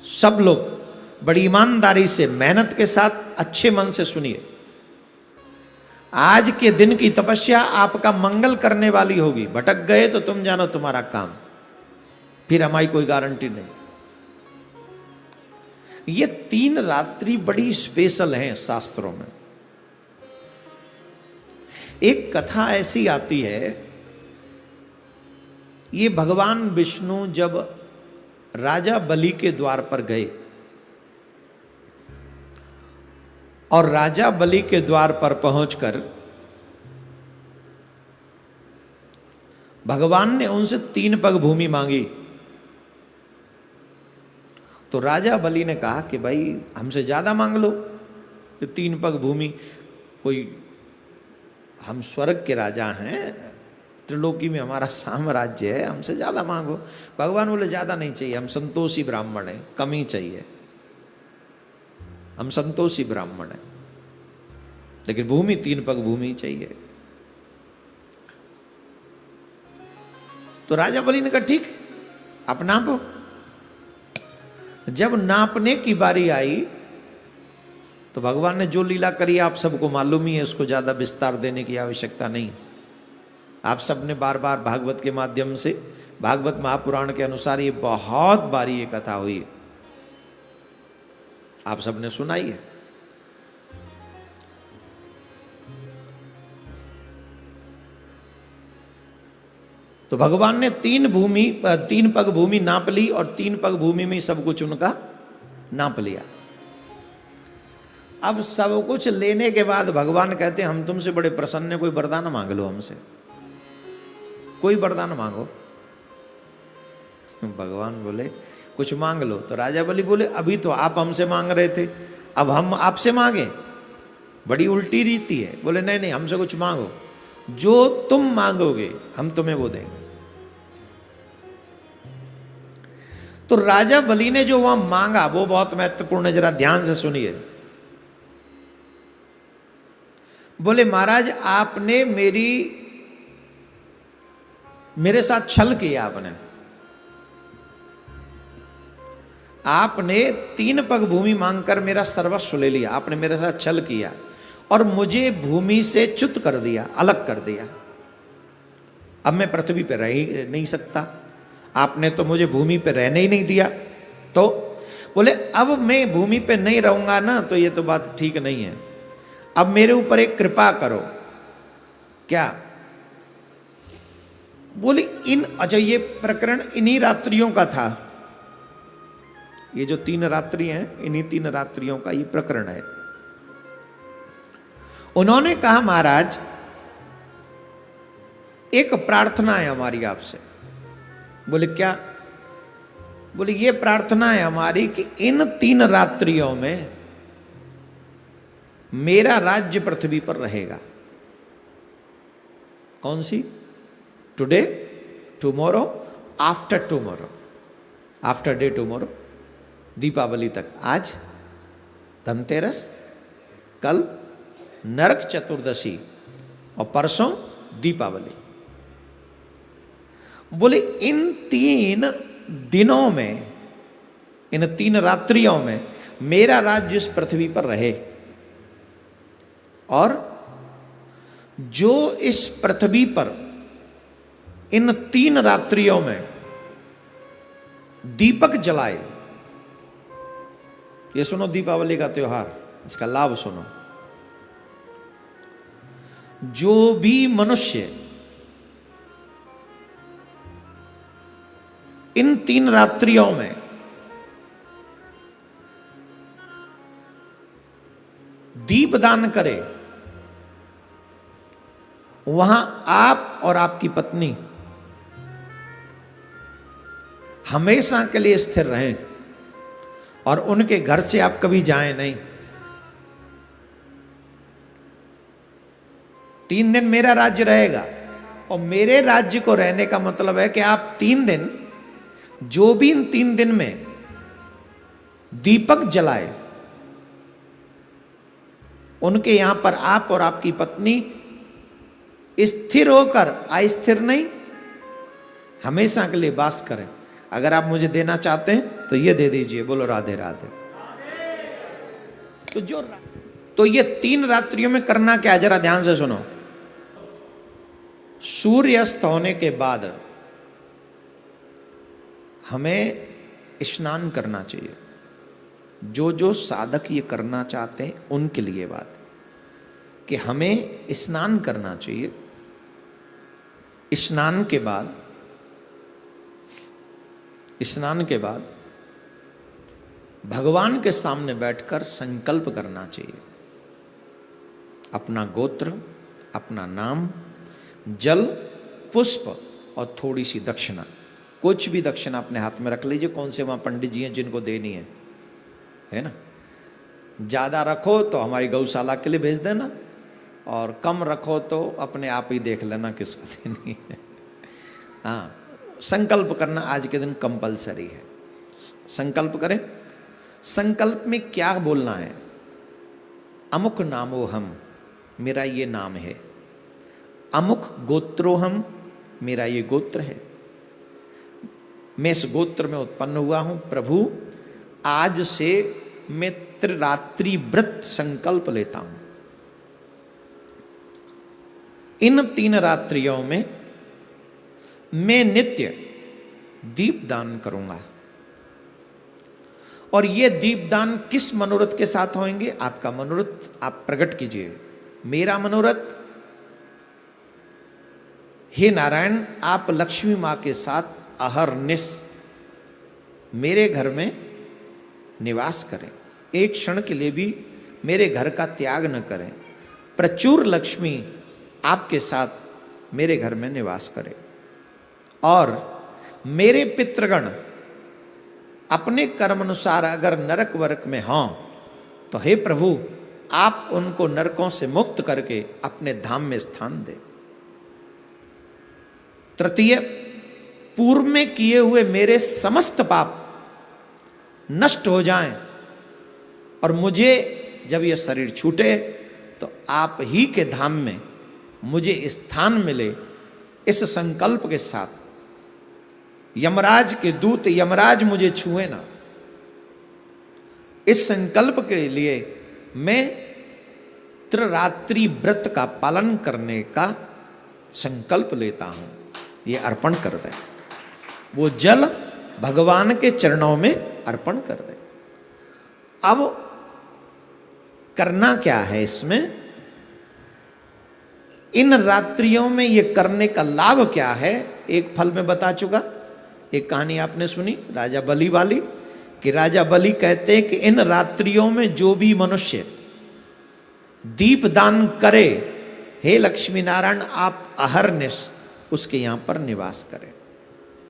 सब लोग बड़ी ईमानदारी से, मेहनत के साथ, अच्छे मन से सुनिए। आज के दिन की तपस्या आपका मंगल करने वाली होगी। भटक गए तो तुम जानो तुम्हारा काम, फिर हमारी कोई गारंटी नहीं। ये 3 रात्रि बड़ी स्पेशल हैं शास्त्रों में। एक कथा ऐसी आती है, ये भगवान विष्णु जब राजा बलि के द्वार पर गए और राजा बलि के द्वार पर पहुंचकर भगवान ने उनसे 3 पग भूमि मांगी। तो राजा बलि ने कहा कि भाई हमसे ज्यादा मांग लो, 3 पग भूमि, कोई हम स्वर्ग के राजा हैं, त्रिलोकी में हमारा साम्राज्य है, हमसे ज्यादा मांगो। भगवान बोले ज्यादा नहीं चाहिए, हम संतोषी ब्राह्मण हैं, कम ही चाहिए, हम संतोषी ब्राह्मण हैं, लेकिन भूमि 3 पग भूमि चाहिए। तो राजा बलि ने कहा ठीक, आप नापो। जब नापने की बारी आई तो भगवान ने जो लीला करी आप सबको मालूम ही है, उसको ज्यादा विस्तार देने की आवश्यकता नहीं। आप सबने बार बार भागवत के माध्यम से, भागवत महापुराण के अनुसार ये बहुत बारी ये कथा हुई है, आप सबने सुनाई है। तो भगवान ने 3 पग भूमि नाप ली और 3 पग भूमि में सब कुछ उनका नाप लिया। अब सब कुछ लेने के बाद भगवान कहते हैं हम तुमसे बड़े प्रसन्न हैं, कोई वरदान मांग लो हमसे, कोई वरदान मांगो। भगवान बोले कुछ मांग लो। तो राजा बलि बोले अभी तो आप हमसे मांग रहे थे, अब हम आपसे मांगे, बड़ी उल्टी रीति है। बोले नहीं नहीं, हमसे कुछ मांगो, जो तुम मांगोगे हम तुम्हें वो देंगे। तो राजा बलि ने जो वहां मांगा वो बहुत महत्वपूर्ण है, जरा ध्यान से सुनिए। बोले महाराज आपने मेरे साथ छल किया, आपने 3 पग भूमि मांगकर मेरा सर्वस्व ले लिया, आपने मेरे साथ छल किया और मुझे भूमि से च्युत कर दिया, अलग कर दिया। अब मैं पृथ्वी पर रह ही नहीं सकता, आपने तो मुझे भूमि पर रहने ही नहीं दिया। तो बोले अब मैं भूमि पर नहीं रहूंगा ना, तो ये तो बात ठीक नहीं है, अब मेरे ऊपर एक कृपा करो। क्या? बोली अच्छा ये प्रकरण इन्हीं रात्रियों का था, ये जो 3 रात्रि हैं इन्हीं 3 रात्रियों का ये प्रकरण है। उन्होंने कहा महाराज एक प्रार्थना है हमारी आपसे। बोले क्या? बोले ये प्रार्थना है हमारी कि इन 3 रात्रियों में मेरा राज्य पृथ्वी पर रहेगा। कौन सी? Today, tomorrow, after tomorrow, after day tomorrow, Deepavali तक। आज धनतेरस, कल नरक चतुर्दशी और परसों दीपावली। बोले इन 3 दिनों में, इन 3 रात्रियों में मेरा राज्य इस पृथ्वी पर रहे और जो इस पृथ्वी पर इन 3 रात्रियों में दीपक जलाए। ये सुनो दीपावली का त्योहार, इसका लाभ सुनो। जो भी मनुष्य इन 3 रात्रियों में दीपदान करे, वहां आप और आपकी पत्नी हमेशा के लिए स्थिर रहें और उनके घर से आप कभी जाएं नहीं। 3 दिन मेरा राज्य रहेगा और मेरे राज्य को रहने का मतलब है कि आप 3 दिन, जो भी इन 3 दिन में दीपक जलाए, उनके यहां पर आप और आपकी पत्नी स्थिर होकर, अस्थिर नहीं, हमेशा के लिए वास करें। अगर आप मुझे देना चाहते हैं तो ये दे दीजिए, बोलो राधे राधे। तो ये 3 रात्रियों में करना क्या, जरा ध्यान से सुनो। सूर्यास्त होने के बाद हमें स्नान करना चाहिए। जो जो साधक ये करना चाहते हैं उनके लिए बात है कि हमें स्नान करना चाहिए। स्नान के बाद भगवान के सामने बैठकर संकल्प करना चाहिए। अपना गोत्र, अपना नाम, जल, पुष्प और थोड़ी सी दक्षिणा, कुछ भी दक्षिणा अपने हाथ में रख लीजिए। कौन से वहां पंडित जी हैं जिनको देनी है ना। ज्यादा रखो तो हमारी गौशाला के लिए भेज देना, और कम रखो तो अपने आप ही देख लेना किसको देनी है। हाँ, संकल्प करना आज के दिन कंपलसरी है। संकल्प करें। संकल्प में क्या बोलना है? अमुक नामो हम, मेरा ये नाम है। अमुक गोत्रो हम, मेरा ये गोत्र है। मैं इस गोत्र में उत्पन्न हुआ हूं। प्रभु, आज से मैं त्रिरात्रि व्रत संकल्प लेता हूं। इन 3 रात्रियों में मैं नित्य दीपदान करूंगा। और ये दीपदान किस मनोरथ के साथ होंगे? आपका मनोरथ आप प्रकट कीजिए। मेरा मनोरथ, हे नारायण, आप लक्ष्मी मां के साथ अहरनिश मेरे घर में निवास करें। एक क्षण के लिए भी मेरे घर का त्याग न करें। प्रचुर लक्ष्मी आपके साथ मेरे घर में निवास करें। और मेरे पितृगण अपने कर्म अनुसार अगर नरक वरक में हों तो हे प्रभु, आप उनको नरकों से मुक्त करके अपने धाम में स्थान दें। तृतीय, पूर्व में किए हुए मेरे समस्त पाप नष्ट हो जाएं और मुझे जब यह शरीर छूटे तो आप ही के धाम में मुझे स्थान मिले। इस संकल्प के साथ यमराज के दूत यमराज मुझे छुए ना। इस संकल्प के लिए मैं त्रिरात्रि व्रत का पालन करने का संकल्प लेता हूं। ये अर्पण कर दें। वो जल भगवान के चरणों में अर्पण कर दें। अब करना क्या है इसमें? इन रात्रियों में ये करने का लाभ क्या है? एक फल में बता चुका। एक कहानी आपने सुनी राजा बलि वाली, कि राजा बलि कहते हैं कि इन रात्रियों में जो भी मनुष्य दीपदान करे, हे लक्ष्मी नारायण, आप अहरनिश उसके यहां पर निवास करें।